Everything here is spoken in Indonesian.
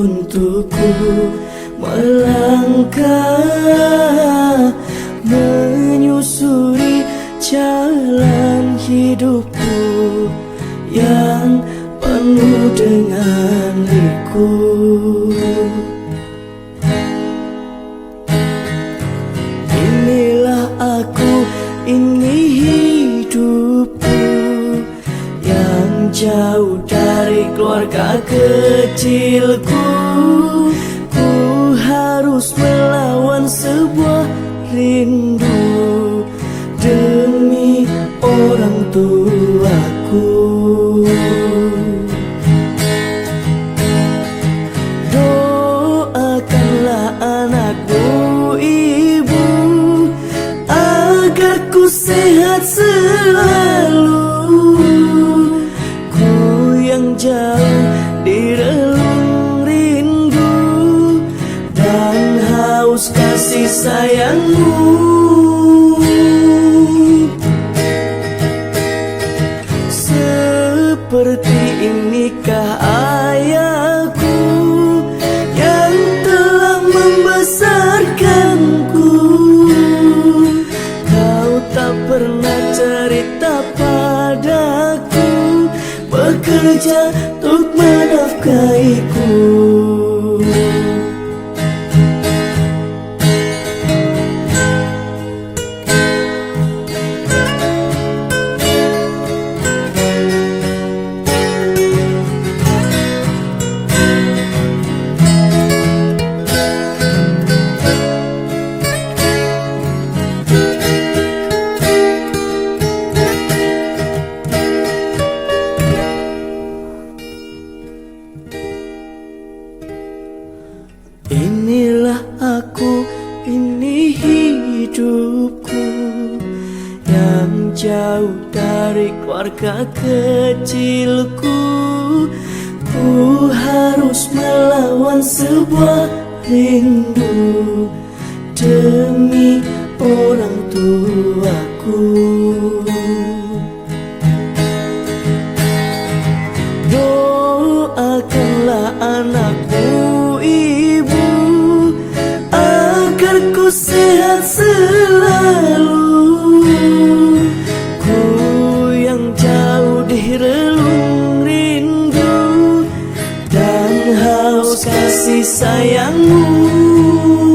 untukku melangkah menyusuri jalan hidupku yang penuh dengan liku. Inilah aku, ini hidupku yang jauh dari keluarga kecilku. Ku harus melawan sebuah rindu demi orang tuaku. Doakanlah anakku, ibu, agar ku sehat selalu. Ku yang jauh di relung rindu dan haus kasih sayangmu. Seperti inikah ayahku yang telah membesarkanku. Kau tak pernah cerita padaku, bekerja untuk menafkahiku. Inilah aku, ini hidupku yang jauh dari keluarga kecilku. Ku harus melawan sebuah rindu demi orang tuaku. Doakanlah anakku, ibu, agar ku sehat selalu. Ku yang jauh di relung rindu dan haus kasih sayangmu.